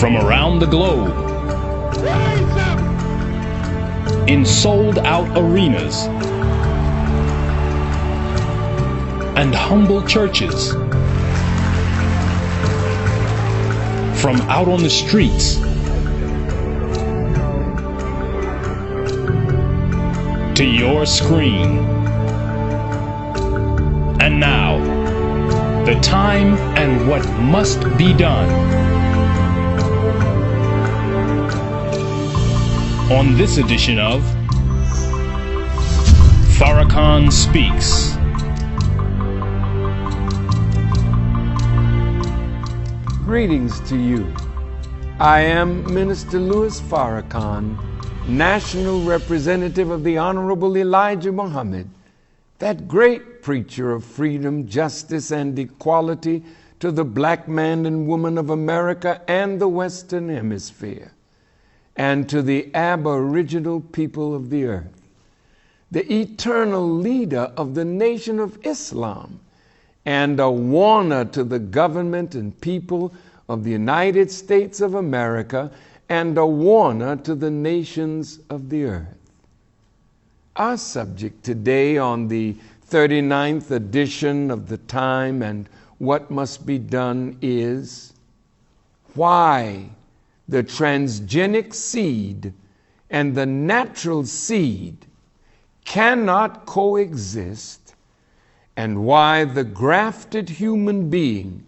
from around the globe in sold-out arenas and humble churches, from out on the streets to your screen. And now, the time and what must be done. On this edition of Farrakhan Speaks. Greetings to you. I am Minister Louis Farrakhan, National Representative of the Honorable Elijah Muhammad, that great preacher of freedom, justice, and equality to the black man and woman of America and the Western Hemisphere, and to the aboriginal people of the earth, the eternal leader of the nation of Islam, and a warner to the government and people of the United States of America, and a warner to the nations of the earth. Our subject today on the 39th edition of the Time and What Must Be Done is why the transgenic seed and the natural seed cannot coexist, and why the grafted human being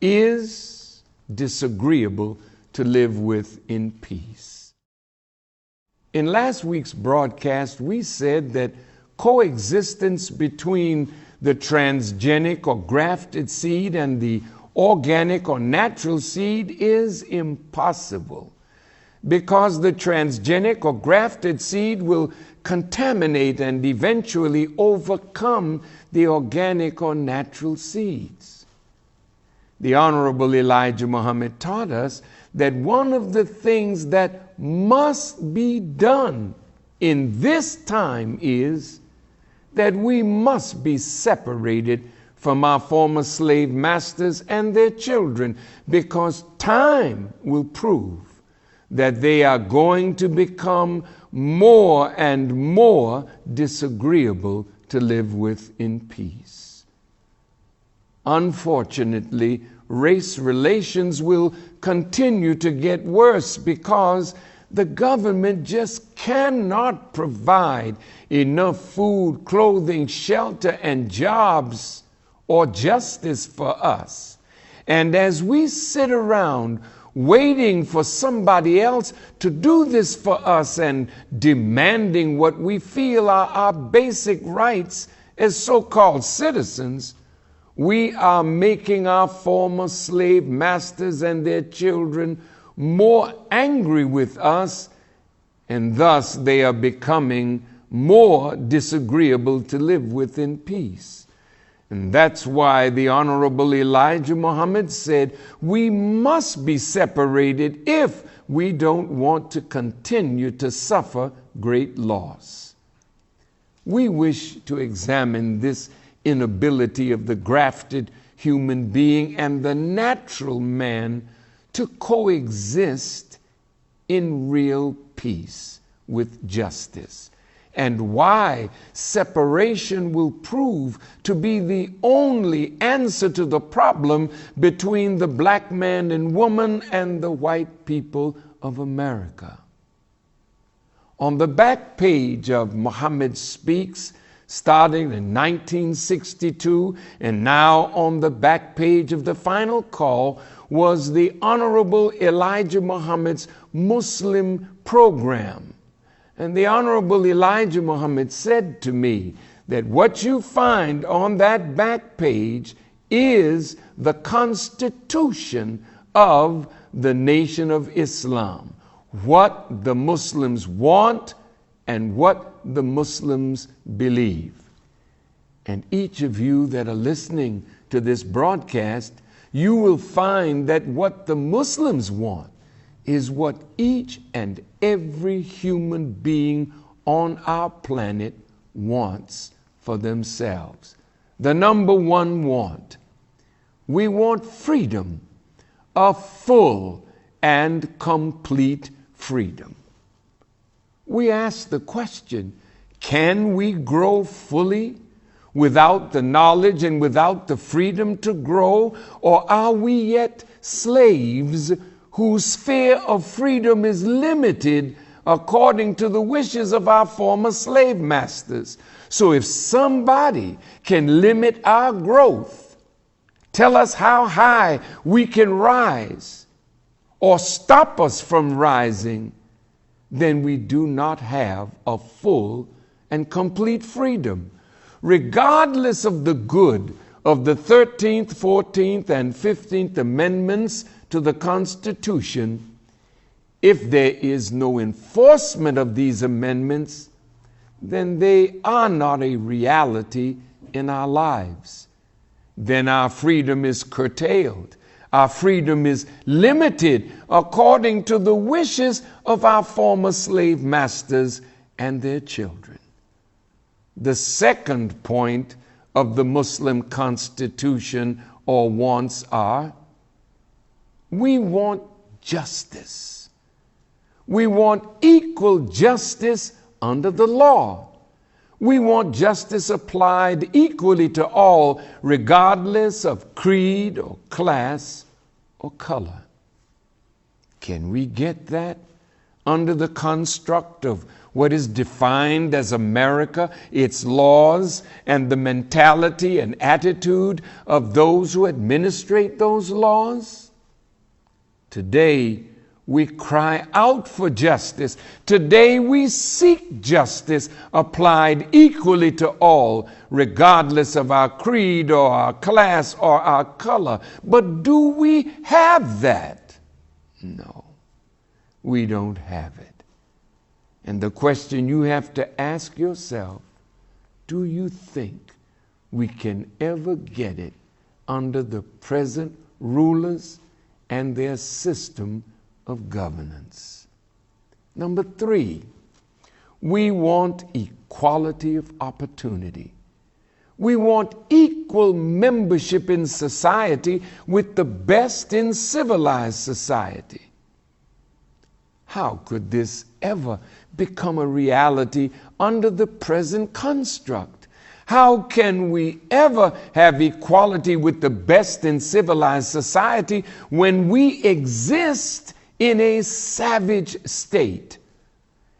is disagreeable to live with in peace. In last week's broadcast, we said that coexistence between the transgenic or grafted seed and the organic or natural seed is impossible, because the transgenic or grafted seed will contaminate and eventually overcome the organic or natural seeds. The Honorable Elijah Muhammad taught us that one of the things that must be done in this time is that we must be separated from our former slave masters and their children, because time will prove that they are going to become more and more disagreeable to live with in peace. Unfortunately, race relations will continue to get worse, because the government just cannot provide enough food, clothing, shelter, and jobs or justice for us. And as we sit around waiting for somebody else to do this for us and demanding what we feel are our basic rights as so-called citizens, we are making our former slave masters and their children more angry with us, and thus they are becoming more disagreeable to live with in peace. And that's why the Honorable Elijah Muhammad said we must be separated if we don't want to continue to suffer great loss. We wish to examine this inability of the grafted human being and the natural man to coexist in real peace with justice, and why separation will prove to be the only answer to the problem between the black man and woman and the white people of America. On the back page of Muhammad Speaks, starting in 1962, and now on the back page of the final call, was the Honorable Elijah Muhammad's Muslim program. And the Honorable Elijah Muhammad said to me that what you find on that back page is the Constitution of the Nation of Islam, what the Muslims want and what the Muslims believe. And each of you that are listening to this broadcast, you will find that what the Muslims want is what each and every human being on our planet wants for themselves. The number one want. We want freedom, a full and complete freedom. We ask the question, can we grow fully without the knowledge and without the freedom to grow? Or are we yet slaves whose sphere of freedom is limited according to the wishes of our former slave masters? So if somebody can limit our growth, tell us how high we can rise, or stop us from rising, then we do not have a full and complete freedom. Regardless of the good of the 13th, 14th, and 15th Amendments to the Constitution, if there is no enforcement of these amendments, then they are not a reality in our lives. Then our freedom is curtailed. Our freedom is limited according to the wishes of our former slave masters and their children. The second point of the Muslim Constitution or wants are, we want justice. We want equal justice under the law. We want justice applied equally to all, regardless of creed or class or color. Can we get that under the construct of what is defined as America, its laws, and the mentality and attitude of those who administrate those laws? Today, we cry out for justice. Today we seek justice applied equally to all, regardless of our creed or our class or our color. But do we have that? No, we don't have it. And the question you have to ask yourself, do you think we can ever get it under the present rulers and their system of governance? Number 3, we want equality of opportunity. We want equal membership in society with the best in civilized society. How could this ever become a reality under the present construct? How can we ever have equality with the best in civilized society when we exist in a savage state?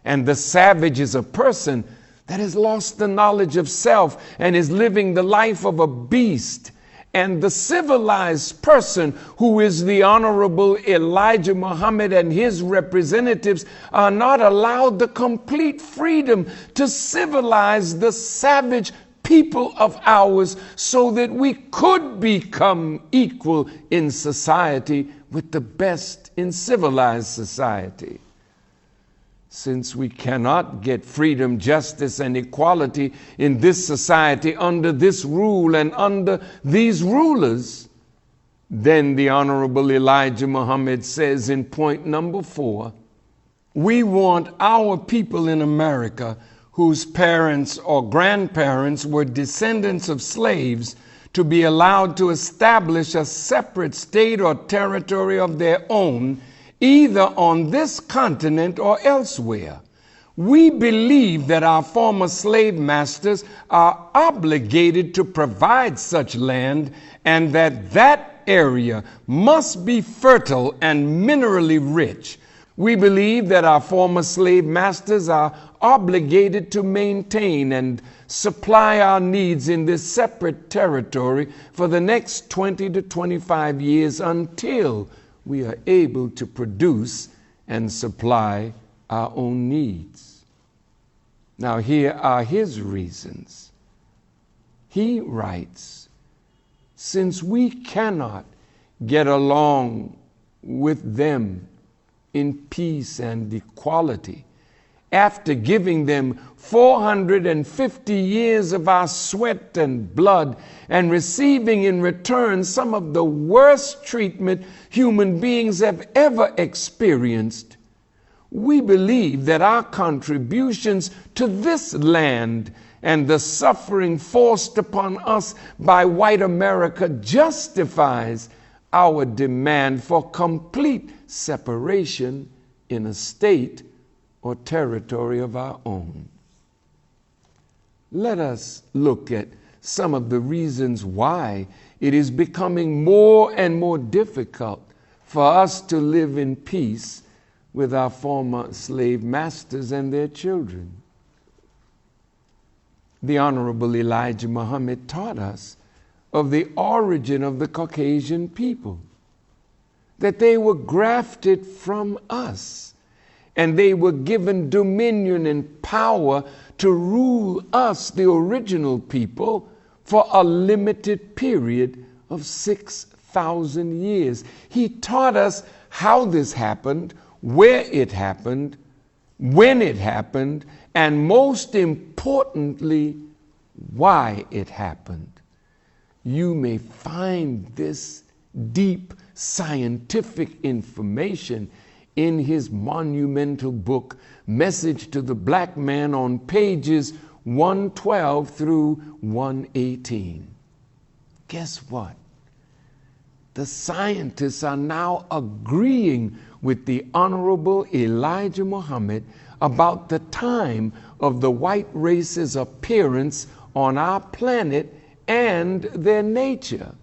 And the savage is a person that has lost the knowledge of self and is living the life of a beast. And the civilized person, who is the Honorable Elijah Muhammad and his representatives, are not allowed the complete freedom to civilize the savage people of ours so that we could become equal in society with the best in civilized society. Since we cannot get freedom, justice, and equality in this society under this rule and under these rulers, then the Honorable Elijah Muhammad says in point number 4, we want our people in America whose parents or grandparents were descendants of slaves to be allowed to establish a separate state or territory of their own, either on this continent or elsewhere. We believe that our former slave masters are obligated to provide such land, and that that area must be fertile and minerally rich. We believe that our former slave masters are obligated to maintain and supply our needs in this separate territory for the next 20 to 25 years until we are able to produce and supply our own needs. Now, here are his reasons. He writes, since we cannot get along with them in peace and equality, after giving them 450 years of our sweat and blood and receiving in return some of the worst treatment human beings have ever experienced, we believe that our contributions to this land and the suffering forced upon us by white America justifies our demand for complete separation in a state or territory of our own. Let us look at some of the reasons why it is becoming more and more difficult for us to live in peace with our former slave masters and their children. The Honorable Elijah Muhammad taught us of the origin of the Caucasian people, that they were grafted from us, and they were given dominion and power to rule us, the original people, for a limited period of 6,000 years. He taught us how this happened, where it happened, when it happened, and most importantly, why it happened. You may find this deep scientific information in his monumental book, Message to the Black Man, on pages 112 through 118. Guess what? The scientists are now agreeing with the Honorable Elijah Muhammad about the time of the white race's appearance on our planet and their nature.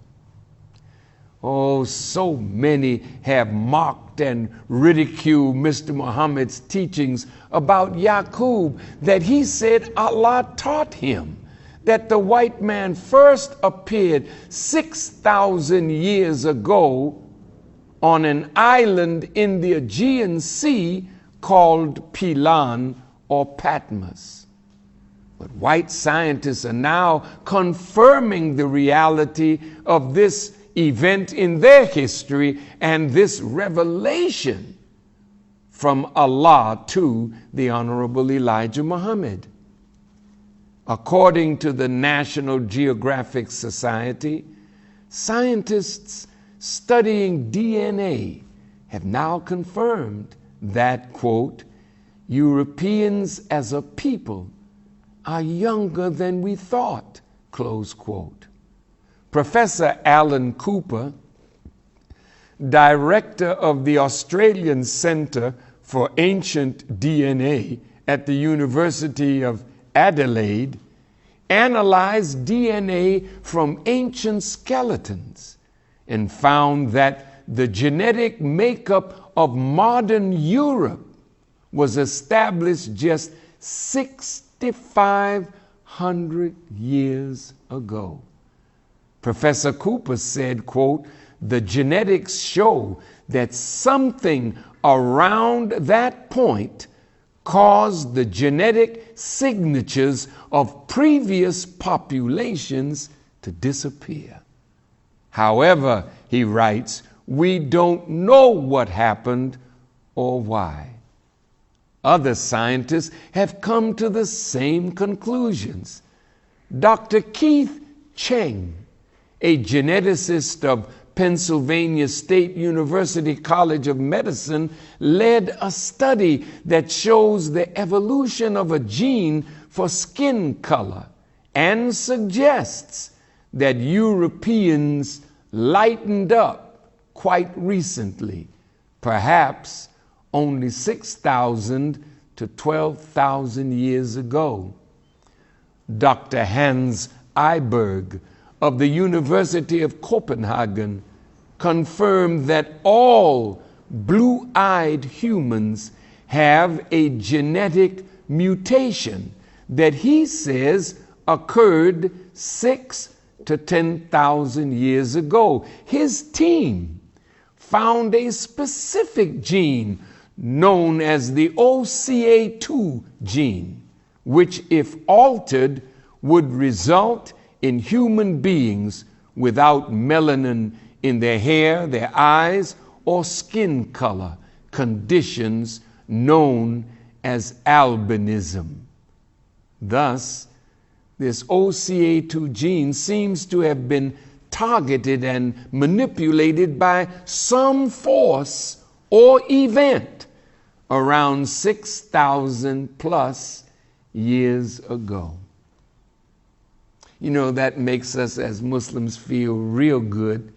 Oh, so many have mocked and ridiculed Mr. Muhammad's teachings about Yaqub that he said Allah taught him that the white man first appeared 6,000 years ago on an island in the Aegean Sea called Pilan or Patmos. But white scientists are now confirming the reality of this event in their history and this revelation from Allah to the Honorable Elijah Muhammad. According to the National Geographic Society, scientists studying DNA have now confirmed that, quote, Europeans as a people are younger than we thought, close quote. Professor Alan Cooper, director of the Australian Centre for Ancient DNA at the University of Adelaide, analyzed DNA from ancient skeletons and found that the genetic makeup of modern Europe was established just 6,500 years ago. Professor Cooper said, quote, the genetics show that something around that point caused the genetic signatures of previous populations to disappear. However, he writes, we don't know what happened or why. Other scientists have come to the same conclusions. Dr. Keith Cheng, a geneticist of Pennsylvania State University College of Medicine, led a study that shows the evolution of a gene for skin color and suggests that Europeans lightened up quite recently, perhaps only 6,000 to 12,000 years ago. Dr. Hans Eiberg of the University of Copenhagen confirmed that all blue-eyed humans have a genetic mutation that he says occurred 6,000 to 10,000 years ago. His team found a specific gene known as the OCA2 gene, which, if altered, would result in human beings without melanin in their hair, their eyes, or skin color, conditions known as albinism. Thus, this OCA2 gene seems to have been targeted and manipulated by some force or event around 6,000 plus years ago. You know, that makes us as Muslims feel real good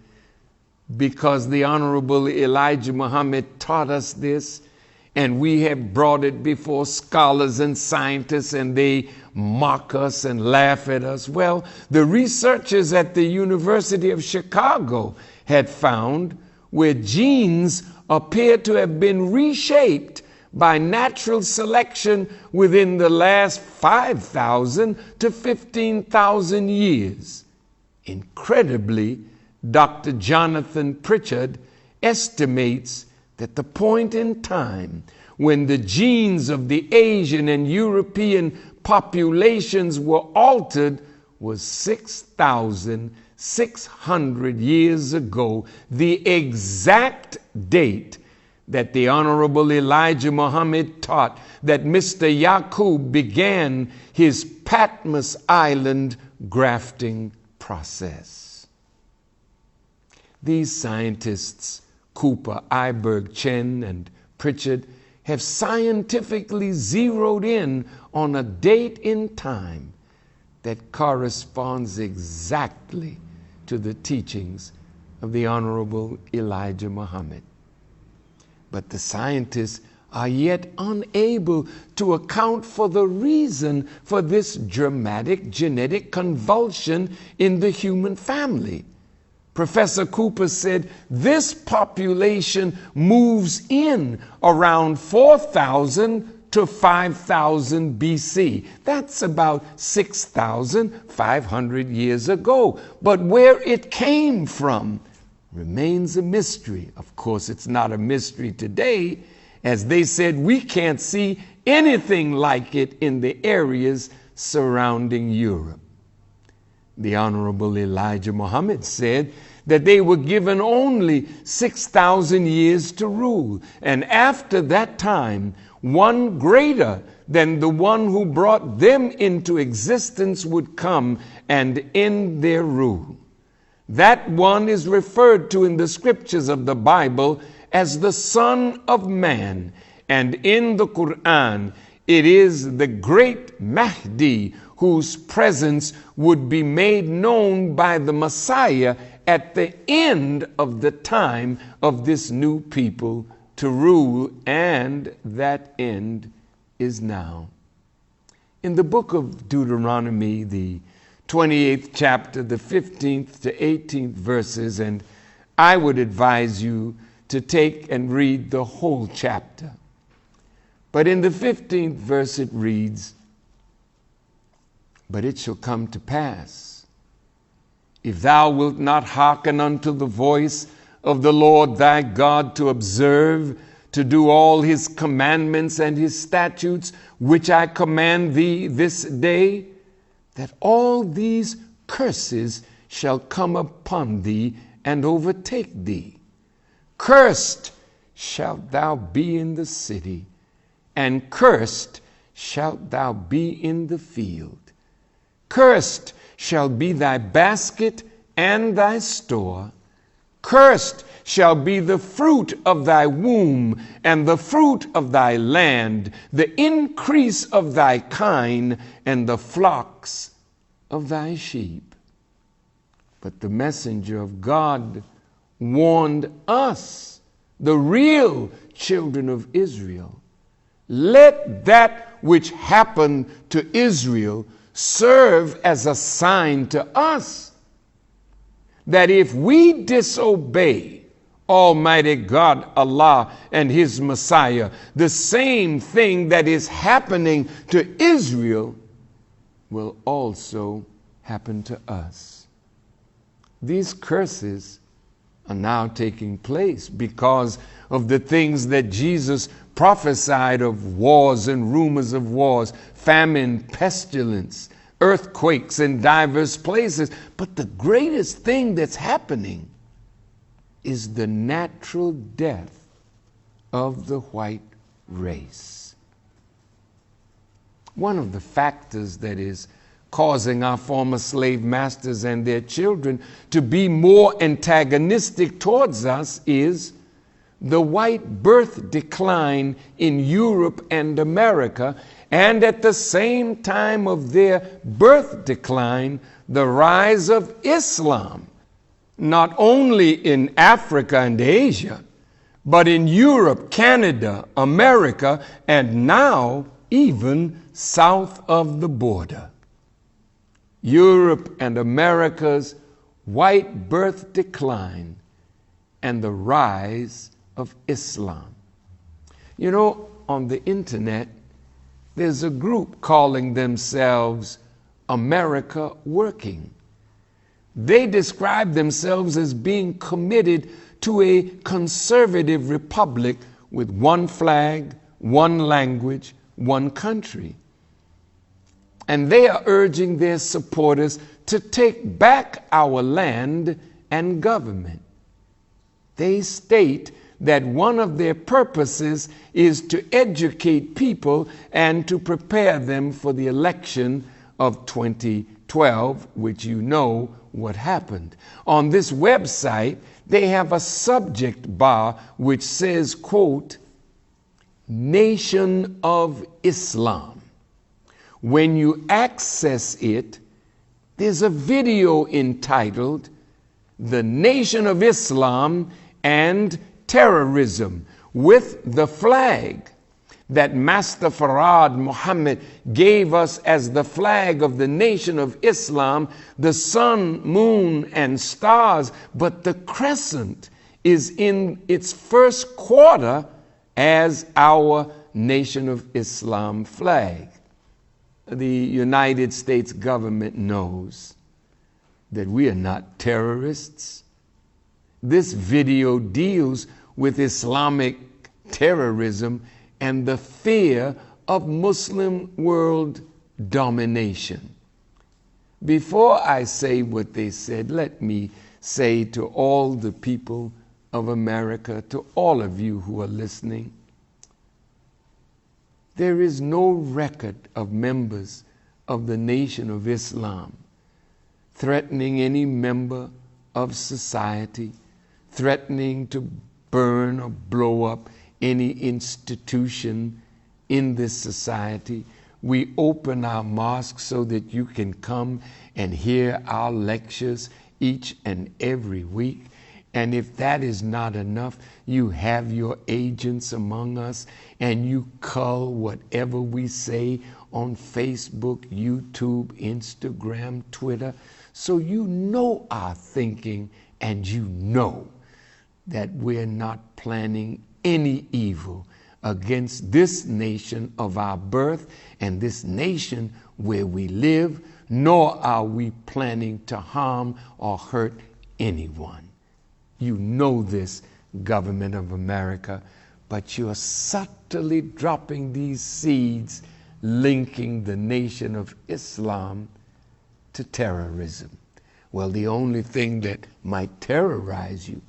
because the Honorable Elijah Muhammad taught us this, and we have brought it before scholars and scientists, and they mock us and laugh at us. Well, the researchers at the University of Chicago had found where genes appear to have been reshaped by natural selection within the last 5,000 to 15,000 years. Incredibly, Dr. Jonathan Pritchard estimates that the point in time when the genes of the Asian and European populations were altered was 6,600 years ago, the exact date that the Honorable Elijah Muhammad taught that Mr. Yaqub began his Patmos Island grafting process. These scientists, Cooper, Iberg, Chen, and Pritchard, have scientifically zeroed in on a date in time that corresponds exactly to the teachings of the Honorable Elijah Muhammad. But the scientists are yet unable to account for the reason for this dramatic genetic convulsion in the human family. Professor Cooper said this population moves in around 4,000 to 5,000 BC. That's about 6,500 years ago. But where it came from remains a mystery. Of course, it's not a mystery today, as they said we can't see anything like it in the areas surrounding Europe. The Honorable Elijah Muhammad said that they were given only 6,000 years to rule, and after that time, one greater than the one who brought them into existence would come and end their rule. That one is referred to in the scriptures of the Bible as the Son of Man, and in the Quran, it is the great Mahdi whose presence would be made known by the Messiah at the end of the time of this new people to rule, and that end is now. In the book of Deuteronomy, the 28th chapter, the 15th to 18th verses, and I would advise you to take and read the whole chapter. But in the 15th verse it reads, "But it shall come to pass, if thou wilt not hearken unto the voice of the Lord thy God to observe, to do all his commandments and his statutes, which I command thee this day, that all these curses shall come upon thee and overtake thee. Cursed shalt thou be in the city, and cursed shalt thou be in the field. Cursed shall be thy basket and thy store. Cursed shall be the fruit of thy womb, and the fruit of thy land, the increase of thy kine, and the flocks of thy sheep." But the messenger of God warned us, the real children of Israel, let that which happened to Israel serve as a sign to us, that if we disobey Almighty God, Allah, and his Messiah, the same thing that is happening to Israel will also happen to us. These curses are now taking place because of the things that Jesus prophesied of: wars and rumors of wars, famine, pestilence, earthquakes in diverse places. But the greatest thing that's happening is the natural death of the white race. One of the factors that is causing our former slave masters and their children to be more antagonistic towards us is the white birth decline in Europe and America, and at the same time of their birth decline, the rise of Islam. not only in Africa and Asia, but in Europe, Canada, America, and now even south of the border. Europe and America's white birth decline and the rise of Islam. You know, on the internet, there's a group calling themselves America Working. They describe themselves as being committed to a conservative republic with one flag, one language, one country. And they are urging their supporters to take back our land and government. They state that one of their purposes is to educate people and to prepare them for the election of 2012, which you know what happened. On this website, they have a subject bar which says, quote, Nation of Islam. When you access it, there's a video entitled The Nation of Islam and Terrorism, with the flag that Master Farad Muhammad gave us as the flag of the Nation of Islam, the sun, moon, and stars, but the crescent is in its first quarter as our Nation of Islam flag. The United States government knows that we are not terrorists. This video deals with Islamic terrorism and the fear of Muslim world domination. Before I say what they said, let me say to all the people of America, to all of you who are listening, there is no record of members of the Nation of Islam threatening any member of society, threatening to burn or blow up any institution in this society. We open our mosques so that you can come and hear our lectures each and every week. And if that is not enough, you have your agents among us and you cull whatever we say on Facebook, YouTube, Instagram, Twitter. So you know our thinking and you know that we're not planning any evil against this nation of our birth and this nation where we live, nor are we planning to harm or hurt anyone. You know this, government of America, but you're subtly dropping these seeds linking the Nation of Islam to terrorism. Well, the only thing that might terrorize you,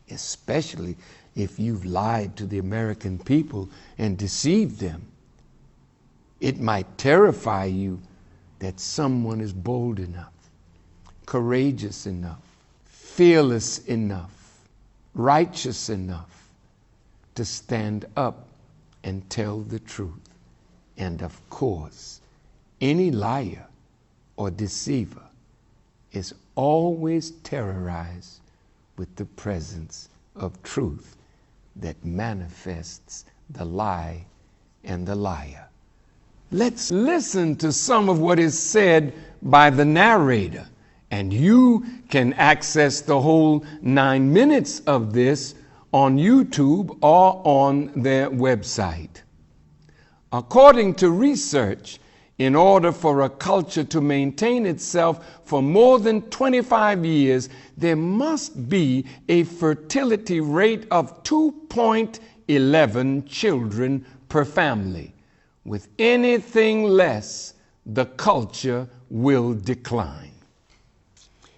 especially if you've lied to the American people and deceived them, it might terrify you that someone is bold enough, courageous enough, fearless enough, righteous enough to stand up and tell the truth. And of course, any liar or deceiver is always terrorized with the presence of truth that manifests the lie and the liar. Let's listen to some of what is said by the narrator, and you can access the whole 9 minutes of this on YouTube or on their website. According to research, in order for a culture to maintain itself for more than 25 years, there must be a fertility rate of 2.11 children per family. With anything less, the culture will decline.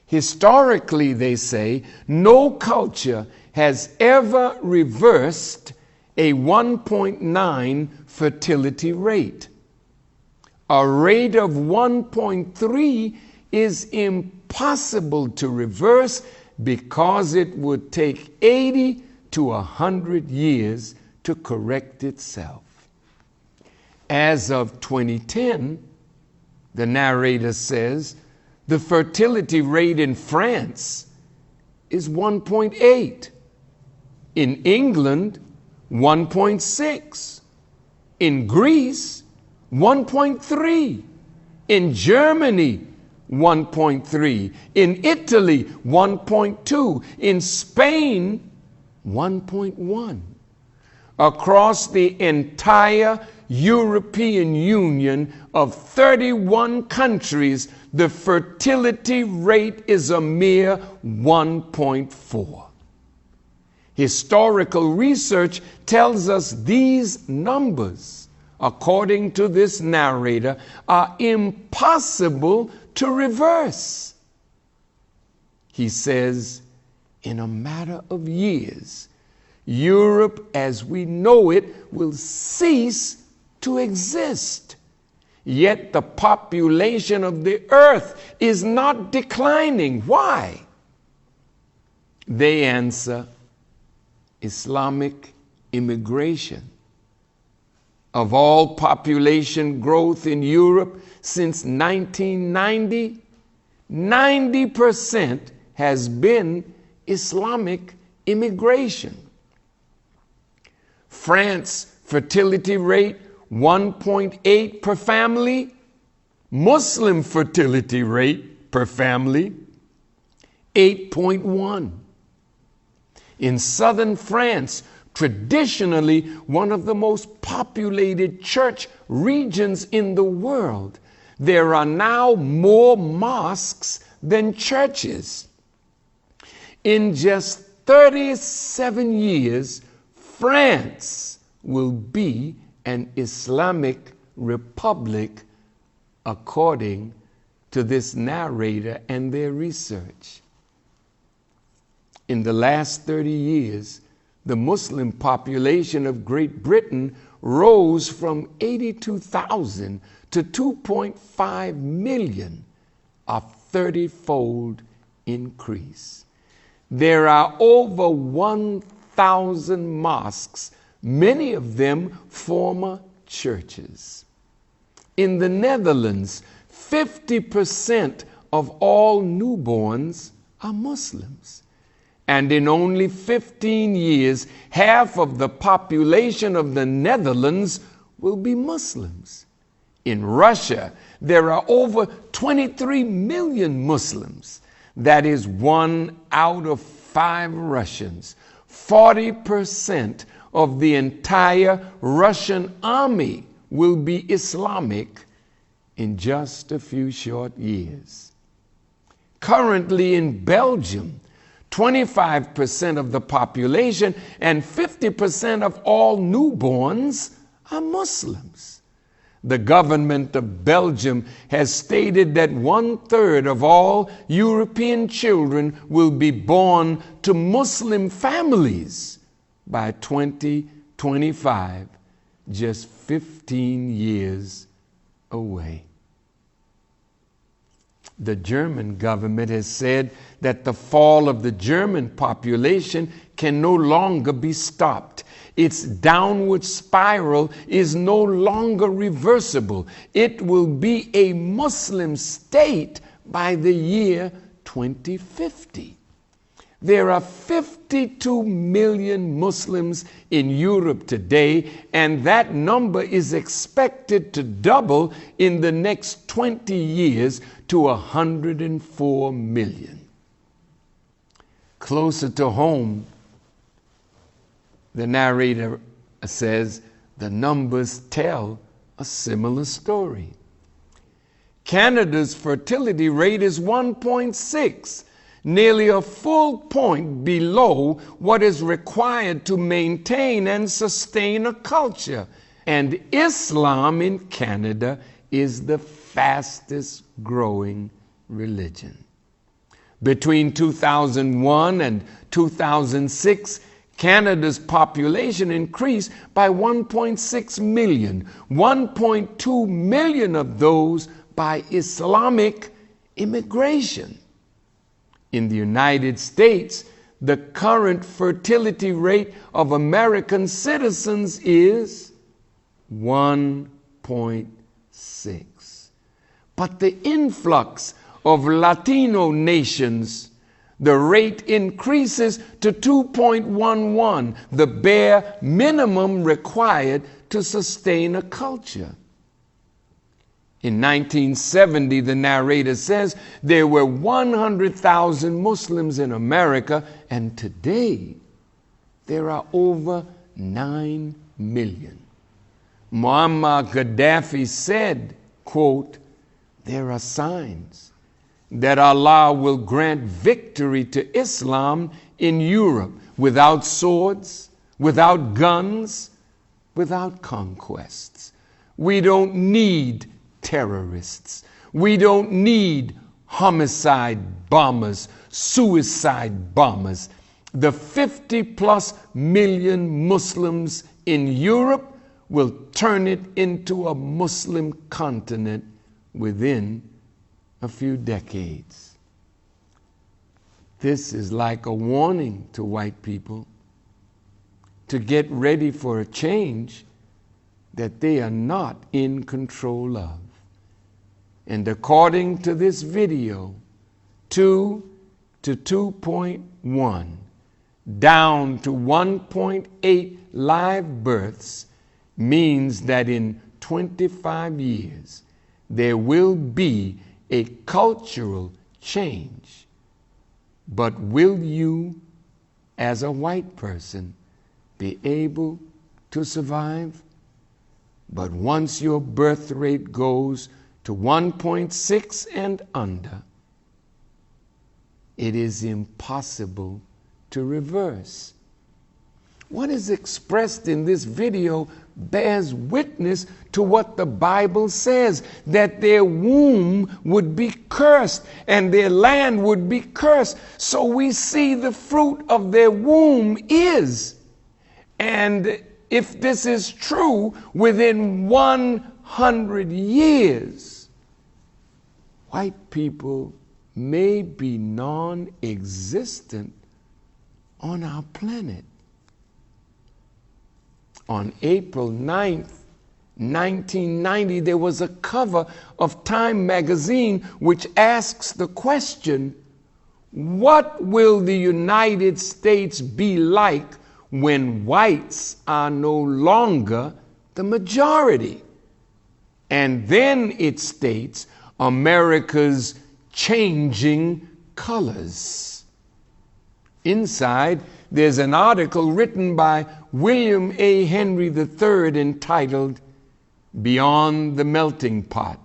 Historically, they say, no culture has ever reversed a 1.9 fertility rate. A rate of 1.3 is impossible to reverse because it would take 80 to 100 years to correct itself. As of 2010, the narrator says, the fertility rate in France is 1.8. In England, 1.6. In Greece, 1.3. In Germany, 1.3. In Italy, 1.2. In Spain, 1.1. Across the entire European Union of 31 countries, the fertility rate is a mere 1.4. Historical research tells us these numbers, according to this narrator, are impossible to reverse. He says, in a matter of years, Europe as we know it will cease to exist. Yet the population of the earth is not declining. Why? They answer, Islamic immigration. Of all population growth in Europe since 1990, 90% has been Islamic immigration. France fertility rate 1.8 per family. Muslim fertility rate per family 8.1. In southern France, traditionally one of the most populated church regions in the world, there are now more mosques than churches. In just 37 years, France will be an Islamic republic, according to this narrator and their research. In the last 30 years, the Muslim population of Great Britain rose from 82,000 to 2.5 million, a 30-fold increase. There are over 1,000 mosques, many of them former churches. In the Netherlands, 50% of all newborns are Muslims. And in only 15 years, half of the population of the Netherlands will be Muslims. In Russia, there are over 23 million Muslims. That is 1 out of 5 Russians. 40% of the entire Russian army will be Islamic in just a few short years. Currently in Belgium, 25% of the population and 50% of all newborns are Muslims. The government of Belgium has stated that 1/3 of all European children will be born to Muslim families by 2025, just 15 years away. The German government has said that the fall of the German population can no longer be stopped. Its downward spiral is no longer reversible. It will be a Muslim state by the year 2050. There are 52 million Muslims in Europe today, and that number is expected to double in the next 20 years to 104 million. Closer to home, the narrator says, the numbers tell a similar story. Canada's fertility rate is 1.6. Nearly a full point below what is required to maintain and sustain a culture. And Islam in Canada is the fastest growing religion. Between 2001 and 2006, Canada's population increased by 1.6 million, 1.2 million of those by Islamic immigration. In the United States, the current fertility rate of American citizens is 1.6. But the influx of Latino nations The rate increases to 2.11, the bare minimum required to sustain a culture. In 1970, the narrator says, there were 100,000 Muslims in America, and today there are over 9 million. Muammar Gaddafi said, quote, there are signs that Allah will grant victory to Islam in Europe without swords, without guns, without conquests. We don't need terrorists. We don't need homicide bombers, suicide bombers. The 50+ million Muslims in Europe will turn it into a Muslim continent within a few decades. This is like a warning to white people to get ready for a change that they are not in control of. And according to this video, 2 to 2.1, down to 1.8 live births means that in 25 years, there will be a cultural change. But will you, as a white person, be able to survive? But once your birth rate goes to 1.6 and under, it is impossible to reverse. What is expressed in this video bears witness to what the Bible says, that their womb would be cursed and their land would be cursed. So we see the fruit of their womb is. And if this is true, within 100 years, white people may be non-existent on our planet. On April 9th, 1990, there was a cover of Time magazine which asks the question, what will the United States be like when whites are no longer the majority? And then it states, America's changing colors. Inside, there's an article written by William A. Henry III entitled Beyond the Melting Pot,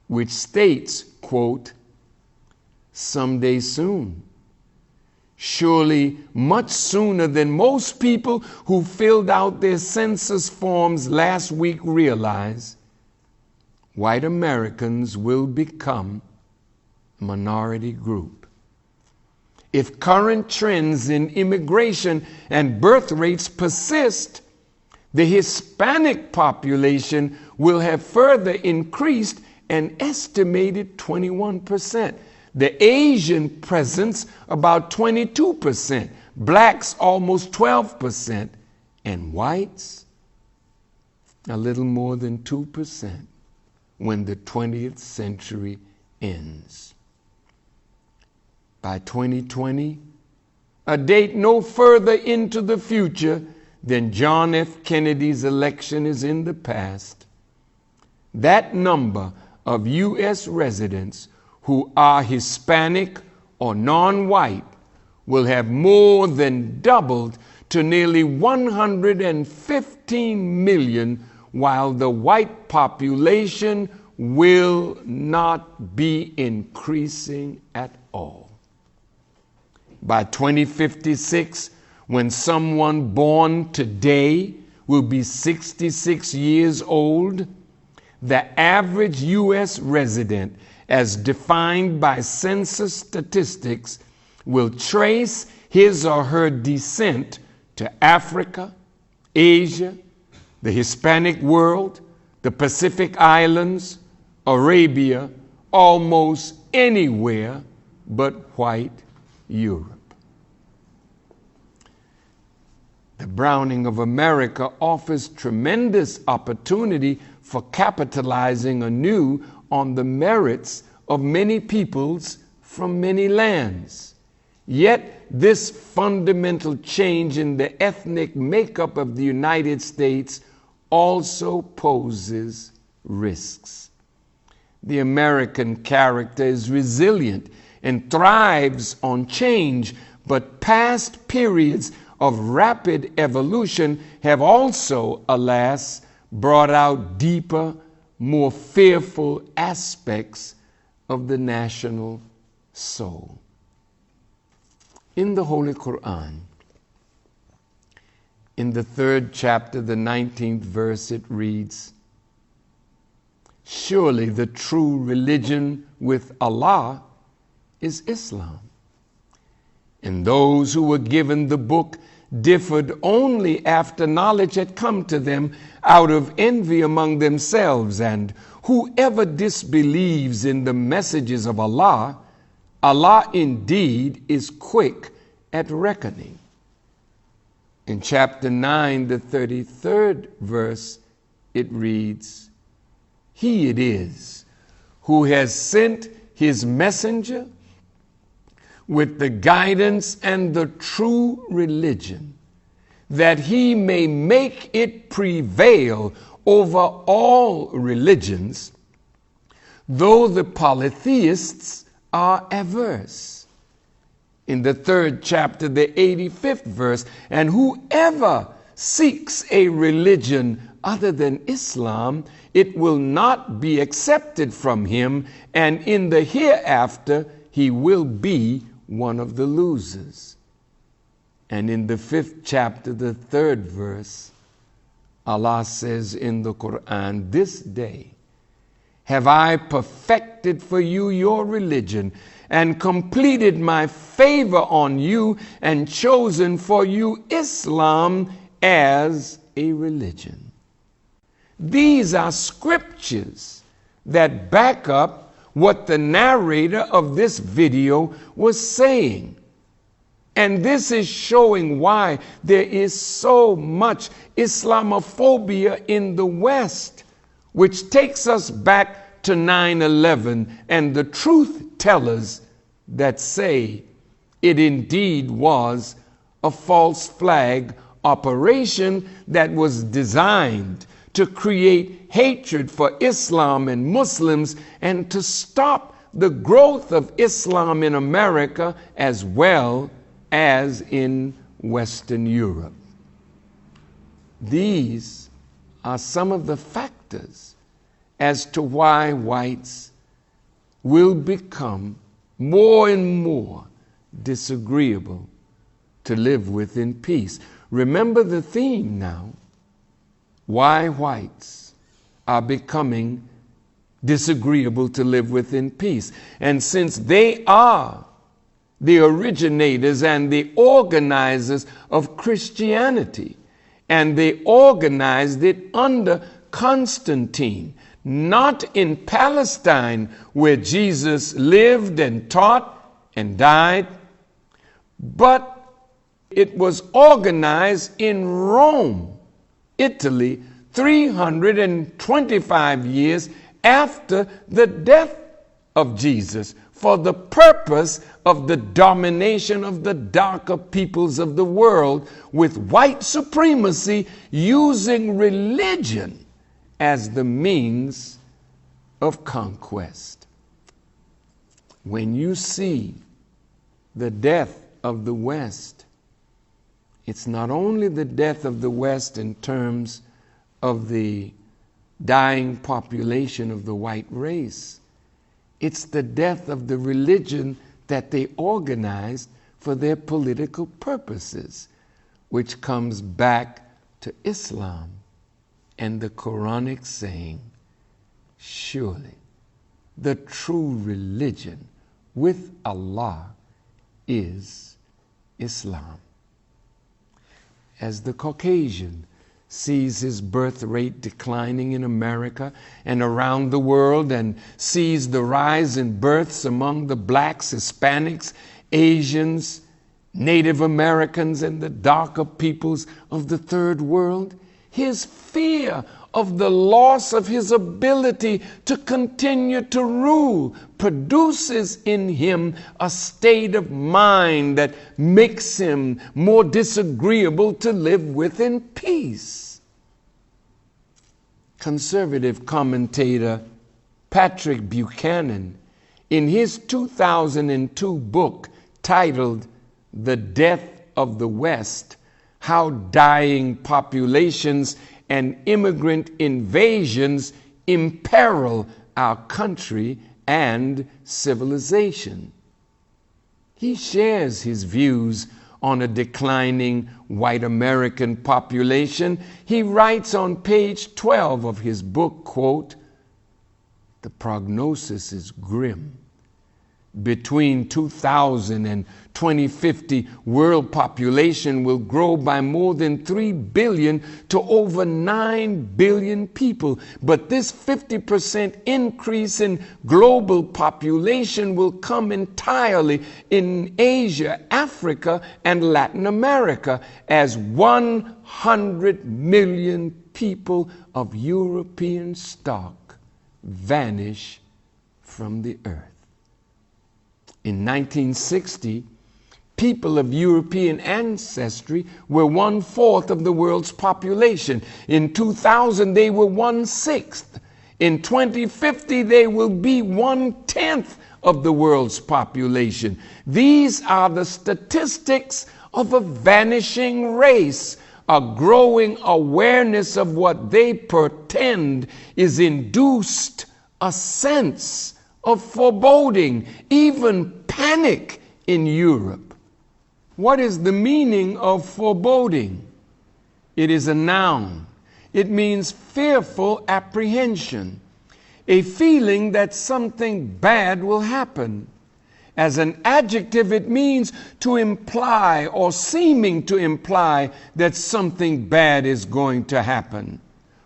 which states, quote, someday soon, surely much sooner than most people who filled out their census forms last week realize, white Americans will become a minority group. If current trends in immigration and birth rates persist, the Hispanic population will have further increased an estimated 21%. The Asian presence about 22%, blacks almost 12%, and whites a little more than 2% when the 20th century ends. By 2020, a date no further into the future than John F. Kennedy's election is in the past, that number of U.S. residents who are Hispanic or non-white will have more than doubled to nearly 115 million, while the white population will not be increasing at all. By 2056, when someone born today will be 66 years old, the average U.S. resident, as defined by census statistics, will trace his or her descent to Africa, Asia, the Hispanic world, the Pacific Islands, Arabia, almost anywhere but white Europe. The Browning of America offers tremendous opportunity for capitalizing anew on the merits of many peoples from many lands. Yet this fundamental change in the ethnic makeup of the United States also poses risks. The American character is resilient and thrives on change, but past periods of rapid evolution have also, alas, brought out deeper, more fearful aspects of the national soul. In the Holy Quran, in the 3rd chapter, the 19th verse, it reads, "Surely the true religion with Allah is Islam. And those who were given the book differed only after knowledge had come to them out of envy among themselves. And whoever disbelieves in the messages of Allah, Allah indeed is quick at reckoning." In chapter 9, the 33rd verse, it reads, "He it is who has sent his messenger with the guidance and the true religion, that he may make it prevail over all religions, though the polytheists are averse." In the 3rd chapter, the 85th verse, "And whoever seeks a religion other than Islam, it will not be accepted from him, and in the hereafter he will be one of the losers." And in the 5th chapter, the 3rd verse, Allah says in the Quran, "This day have I perfected for you your religion, and completed my favor on you, and chosen for you Islam as a religion." These are scriptures that back up what the narrator of this video was saying. And this is showing why there is so much Islamophobia in the West, which takes us back to 9/11 and the truth tellers that say it indeed was a false flag operation that was designed to create hatred for Islam and Muslims and to stop the growth of Islam in America as well as in Western Europe. These are some of the factors as to why whites will become more and more disagreeable to live with in peace. Remember the theme now. Why whites are becoming disagreeable to live with in peace. And since they are the originators and the organizers of Christianity, and they organized it under Constantine, not in Palestine where Jesus lived and taught and died, but it was organized in Rome, Italy, 325 years after the death of Jesus, for the purpose of the domination of the darker peoples of the world, with white supremacy using religion as the means of conquest. When you see the death of the West, it's not only the death of the West in terms of the dying population of the white race. It's the death of the religion that they organized for their political purposes, which comes back to Islam and the Quranic saying, surely the true religion with Allah is Islam. As the Caucasian sees his birth rate declining in America and around the world, and sees the rise in births among the blacks, Hispanics, Asians, Native Americans, and the darker peoples of the third world, his fear of the loss of his ability to continue to rule produces in him a state of mind that makes him more disagreeable to live with in peace. Conservative commentator Patrick Buchanan, in his 2002 book titled The Death of the West, How Dying Populations and Immigrant Invasions Imperil Our Country and Civilization. He shares his views on a declining white American population. He writes on page 12 of his book, quote, "The prognosis is grim. Between 2000 and 2050, world population will grow by more than 3 billion to over 9 billion people. But this 50% increase in global population will come entirely in Asia, Africa, and Latin America, as 100 million people of European stock vanish from the earth." In 1960, people of European ancestry were 1/4 of the world's population. In 2000, they were 1/6. In 2050, they will be 1/10 of the world's population. These are the statistics of a vanishing race. A growing awareness of what they portend is induced a sense of foreboding, even panic in Europe. What is the meaning of foreboding? It is a noun. It means fearful apprehension, a feeling that something bad will happen. As an adjective, it means to imply or seeming to imply that something bad is going to happen.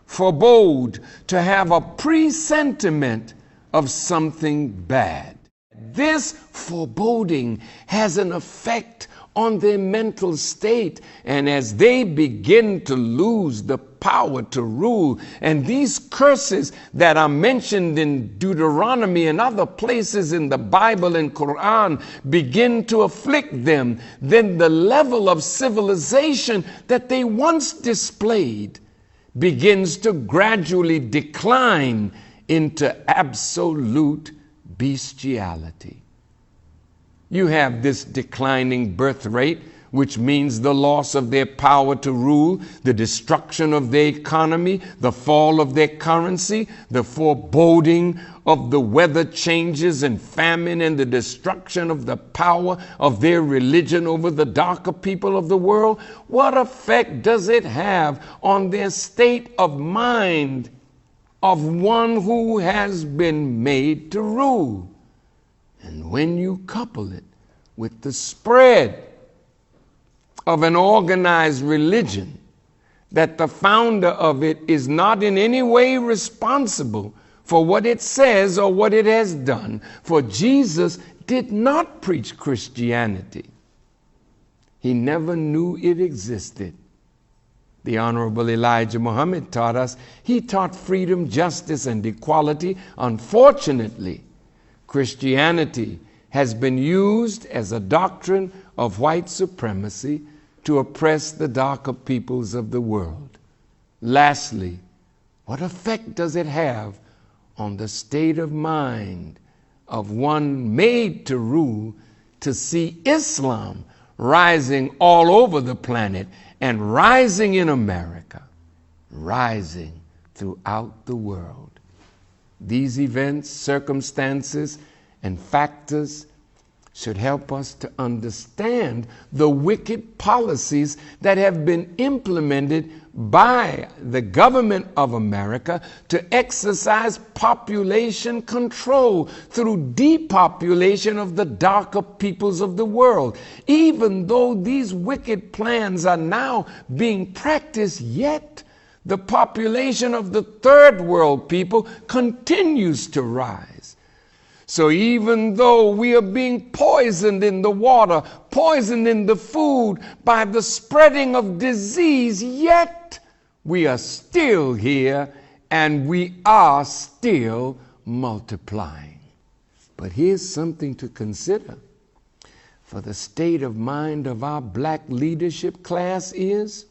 Forebode, to have a presentiment of something bad. This foreboding has an effect on their mental state, and as they begin to lose the power to rule, and these curses that are mentioned in Deuteronomy and other places in the Bible and Quran begin to afflict them, then the level of civilization that they once displayed begins to gradually decline into absolute bestiality. You have this declining birth rate, which means the loss of their power to rule, the destruction of their economy, the fall of their currency, the foreboding of the weather changes and famine, and the destruction of the power of their religion over the darker people of the world. What effect does it have on their state of mind of one who has been made to rule? And when you couple it with the spread of an organized religion, that the founder of it is not in any way responsible for what it says or what it has done, for Jesus did not preach Christianity. He never knew it existed. The Honorable Elijah Muhammad taught us. He taught freedom, justice, and equality. Unfortunately, Christianity has been used as a doctrine of white supremacy to oppress the darker peoples of the world. Lastly, what effect does it have on the state of mind of one made to rule to see Islam rising all over the planet and rising in America, rising throughout the world? These events, circumstances, and factors should help us to understand the wicked policies that have been implemented by the government of America to exercise population control through depopulation of the darker peoples of the world. Even though these wicked plans are now being practiced, yet the population of the third world people continues to rise. So even though we are being poisoned in the water, poisoned in the food by the spreading of disease, yet we are still here and we are still multiplying. But here's something to consider. For the state of mind of our black leadership class is,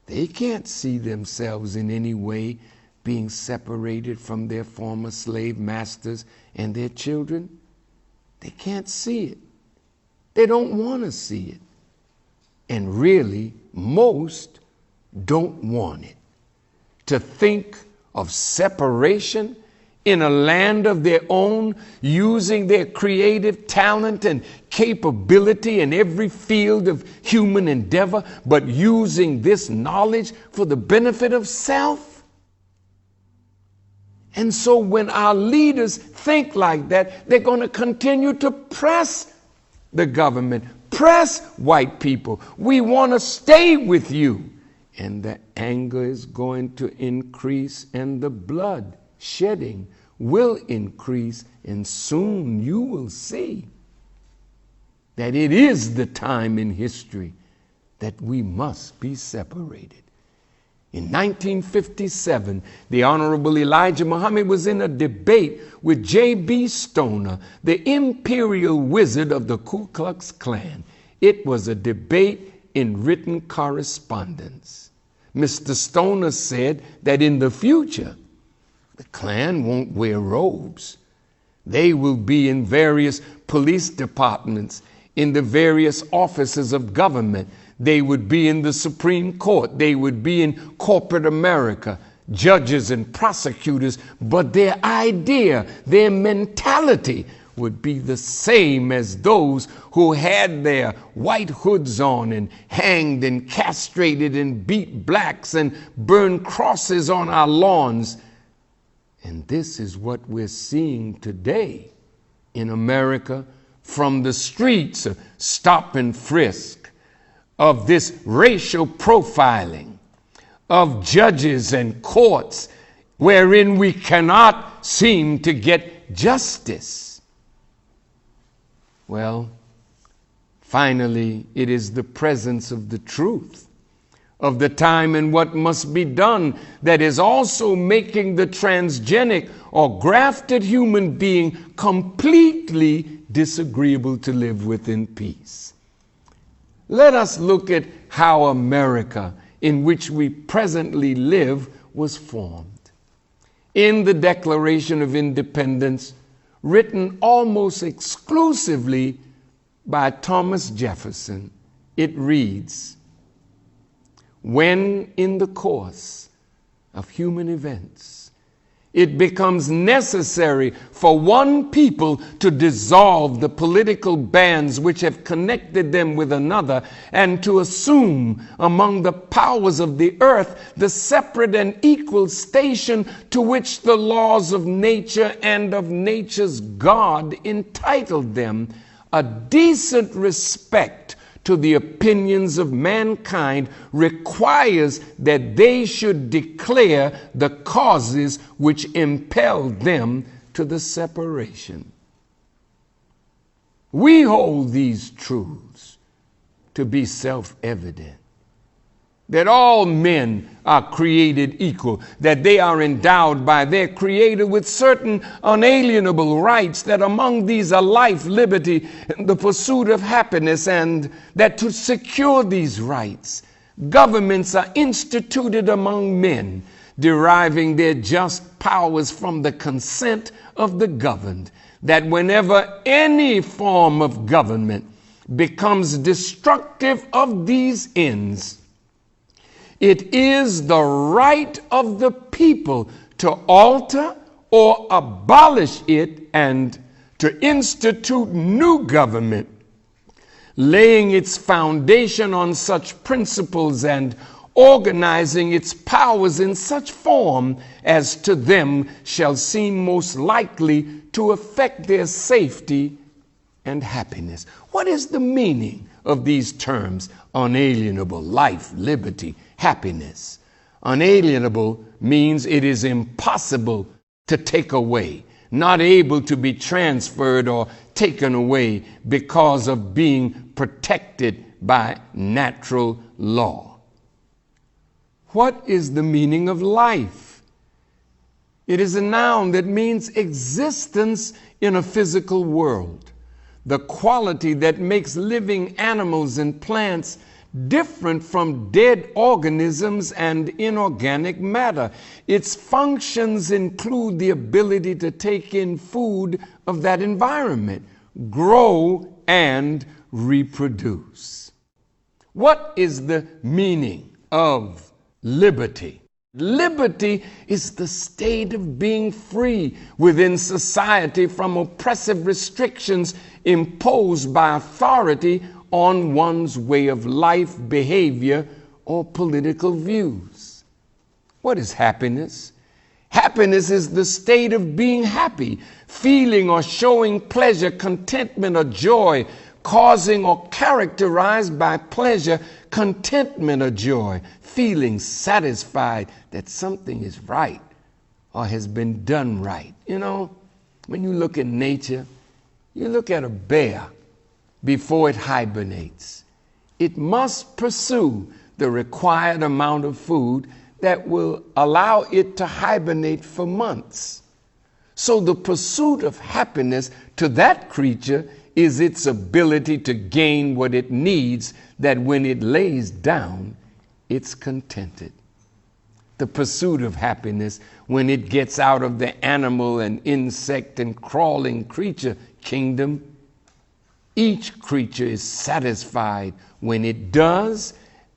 they can't see themselves in any way being separated from their former slave masters and their children. They can't see it. They don't want to see it. And really, most don't want it. To think of separation in a land of their own, using their creative talent and capability in every field of human endeavor, but using this knowledge for the benefit of self. And so when our leaders think like that, they're going to continue to press the government, press white people. We want to stay with you. And the anger is going to increase, and the blood shedding will increase, and soon you will see that it is the time in history that we must be separated. In 1957, the Honorable Elijah Muhammad was in a debate with J.B. Stoner, the imperial wizard of the Ku Klux Klan. It was a debate in written correspondence. Mr. Stoner said that in the future, the Klan won't wear robes. They will be in various police departments, in the various offices of government. They would be in the Supreme Court. They would be in corporate America, judges and prosecutors. But their idea, their mentality would be the same as those who had their white hoods on and hanged and castrated and beat blacks and burned crosses on our lawns. And this is what we're seeing today in America from the streets of stop and frisk, of this racial profiling, of judges and courts wherein we cannot seem to get justice. Well, finally, it is the presence of the truth of the time and what must be done that is also making the transgenic or grafted human being completely disagreeable to live with in peace. Let us look at how America, in which we presently live, was formed. In the Declaration of Independence, written almost exclusively by Thomas Jefferson, it reads, "When in the course of human events, it becomes necessary for one people to dissolve the political bands which have connected them with another, and to assume among the powers of the earth the separate and equal station to which the laws of nature and of nature's God entitled them, a decent respect to the opinions of mankind requires that they should declare the causes which impelled them to the separation." We hold these truths to be self-evident, that all men are created equal, that they are endowed by their Creator with certain unalienable rights, that among these are life, liberty, and the pursuit of happiness, and that to secure these rights, governments are instituted among men, deriving their just powers from the consent of the governed, that whenever any form of government becomes destructive of these ends, it is the right of the people to alter or abolish it and to institute new government, laying its foundation on such principles and organizing its powers in such form as to them shall seem most likely to affect their safety and happiness. What is the meaning of these terms? Unalienable, life, liberty, happiness. Unalienable means it is impossible to take away, not able to be transferred or taken away because of being protected by natural law. What is the meaning of life? It is a noun that means existence in a physical world, the quality that makes living animals and plants different from dead organisms and inorganic matter. Its functions include the ability to take in food of that environment, grow, and reproduce. What is the meaning of liberty? Liberty is the state of being free within society from oppressive restrictions imposed by authority on one's way of life, behavior, or political views. What is happiness? Happiness is the state of being happy, feeling or showing pleasure, contentment, or joy, causing or characterized by pleasure, contentment, or joy, feeling satisfied that something is right or has been done right. You know, when you look at nature, you look at a bear before it hibernates. It must pursue the required amount of food that will allow it to hibernate for months. So the pursuit of happiness to that creature is its ability to gain what it needs, that when it lays down, it's contented. The pursuit of happiness when it gets out of the animal and insect and crawling creature kingdom. Each creature is satisfied when it does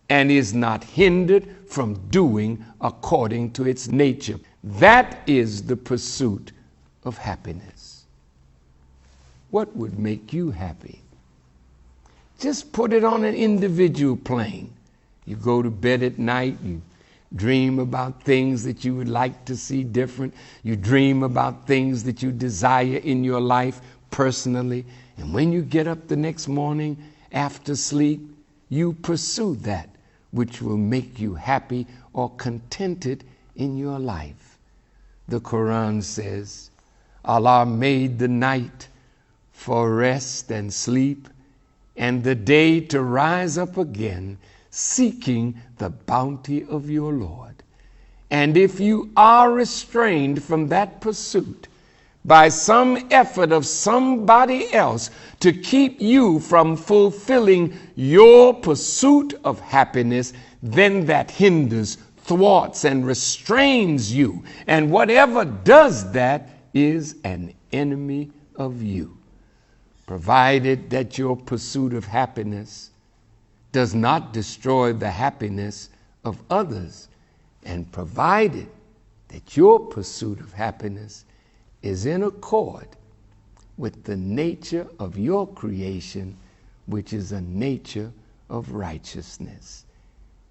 and is not hindered from doing according to its nature. That is the pursuit of happiness. What would make you happy? Just put it on an individual plane. You go to bed at night, you dream about things that you would like to see different. You dream about things that you desire in your life personally. And when you get up the next morning after sleep, you pursue that which will make you happy or contented in your life. The Quran says, Allah made the night for rest and sleep, and the day to rise up again, seeking the bounty of your Lord. And if you are restrained from that pursuit by some effort of somebody else to keep you from fulfilling your pursuit of happiness, then that hinders, thwarts, and restrains you. And whatever does that is an enemy of you. Provided that your pursuit of happiness does not destroy the happiness of others, and provided that your pursuit of happiness is in accord with the nature of your creation, which is a nature of righteousness.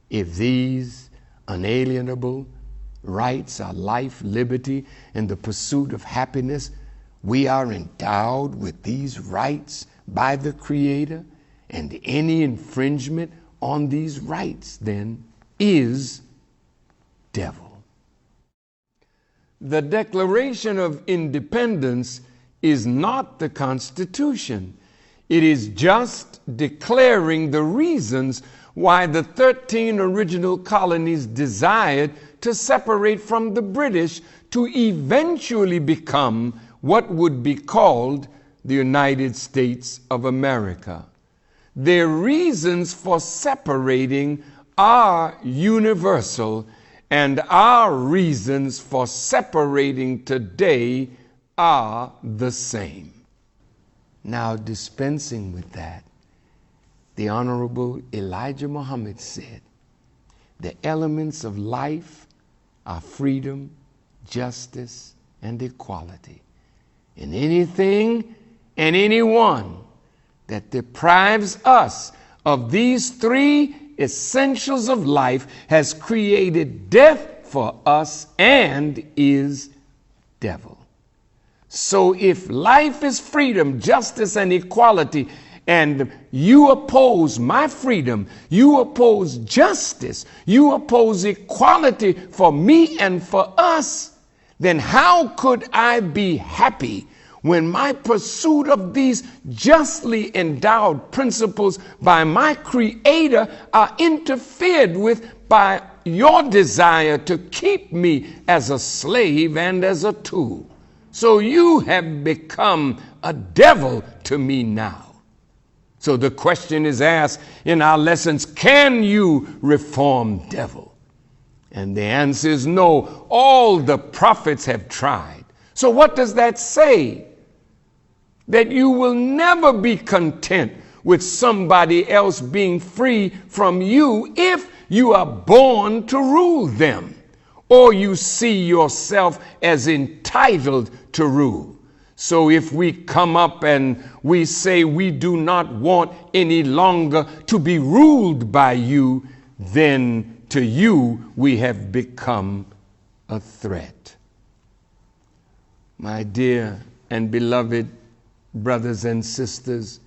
If these unalienable rights are life, liberty, and the pursuit of happiness, we are endowed with these rights by the Creator, and any infringement on these rights then is devil. The Declaration of Independence is not the Constitution. It is just declaring the reasons why the 13 original colonies desired to separate from the British to eventually become what would be called the United States of America. Their reasons for separating are universal, and our reasons for separating today are the same. Now, dispensing with that, the Honorable Elijah Muhammad said, the elements of life are freedom, justice, and equality. And anything and anyone that deprives us of these three essentials of life has created death for us and is devil. So if life is freedom, justice, and equality, and you oppose my freedom, you oppose justice, you oppose equality for me and for us, then how could I be happy when my pursuit of these justly endowed principles by my Creator are interfered with by your desire to keep me as a slave and as a tool. So you have become a devil to me now. So the question is asked in our lessons, can you reform devil? And the answer is no. All the prophets have tried. So what does that say? That you will never be content with somebody else being free from you if you are born to rule them, or you see yourself as entitled to rule. So if we come up and we say we do not want any longer to be ruled by you, then to you we have become a threat. My dear and beloved brothers and sisters,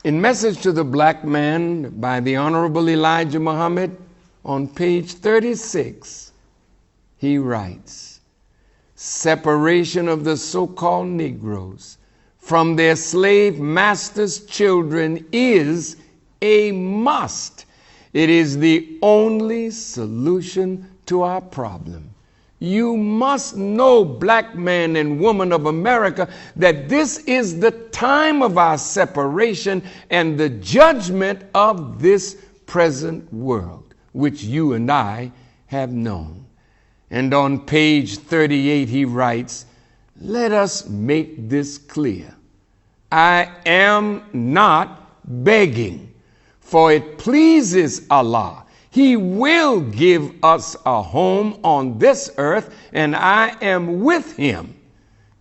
in Message to the Black Man by the Honorable Elijah Muhammad on page 36, he writes, separation of the so-called Negroes from their slave masters' children is a must. It is the only solution to our problem. You must know, black man and woman of America, that this is the time of our separation and the judgment of this present world, which you and I have known. And on page 38 he writes, let us make this clear. I am not begging, for it pleases Allah. He will give us a home on this earth, and I am with him.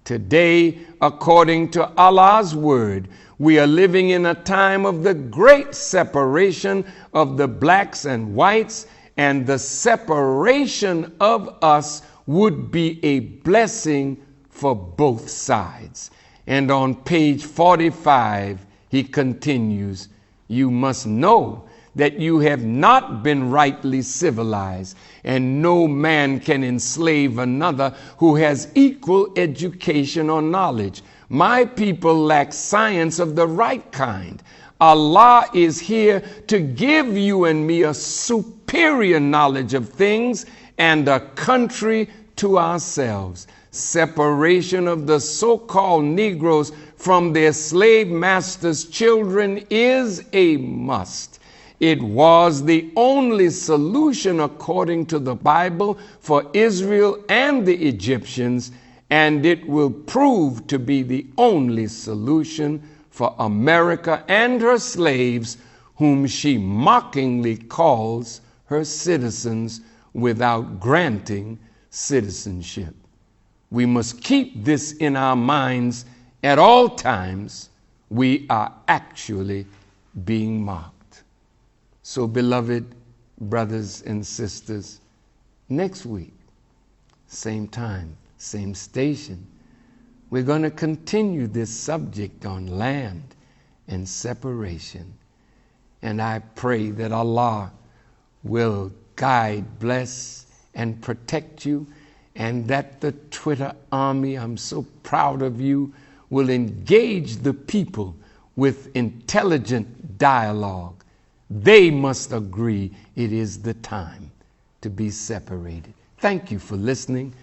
Today, according to Allah's word, we are living in a time of the great separation of the blacks and whites, and the separation of us would be a blessing for both sides. And on page 45, he continues, you must know that you have not been rightly civilized, and no man can enslave another who has equal education or knowledge. My people lack science of the right kind. Allah is here to give you and me a superior knowledge of things and a country to ourselves. Separation of the so-called Negroes from their slave masters' children is a must. It was the only solution according to the Bible for Israel and the Egyptians, and it will prove to be the only solution for America and her slaves, whom she mockingly calls her citizens without granting citizenship. We must keep this in our minds at all times. We are actually being mocked. So, beloved brothers and sisters, next week, same time, same station, we're going to continue this subject on land and separation. And I pray that Allah will guide, bless, and protect you, and that the Twitter army, I'm so proud of you, will engage the people with intelligent dialogue. They must agree it is the time to be separated. Thank you for listening,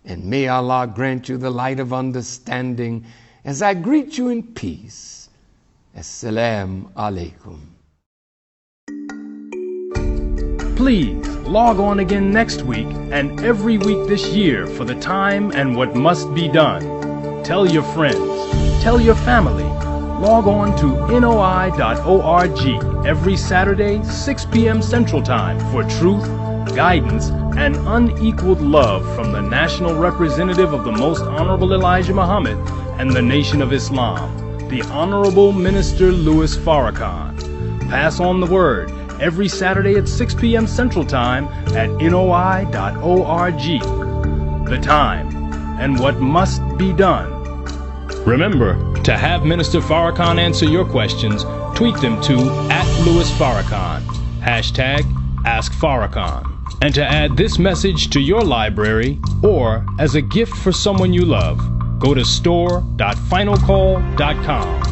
and may Allah grant you the light of understanding as I greet you in peace. Assalamu alaikum. Please log on again next week and every week this year for the time and what must be done. Tell your friends, tell your family. Log on to noi.org every Saturday, 6 p.m. Central Time for truth, guidance, and unequaled love from the national representative of the Most Honorable Elijah Muhammad and the Nation of Islam, the Honorable Minister Louis Farrakhan. Pass on the word every Saturday at 6 p.m. Central Time at noi.org. The time and what must be done. Remember, to have Minister Farrakhan answer your questions, tweet them to @LouisFarrakhan, #AskFarrakhan. And to add this message to your library or as a gift for someone you love, go to store.finalcall.com.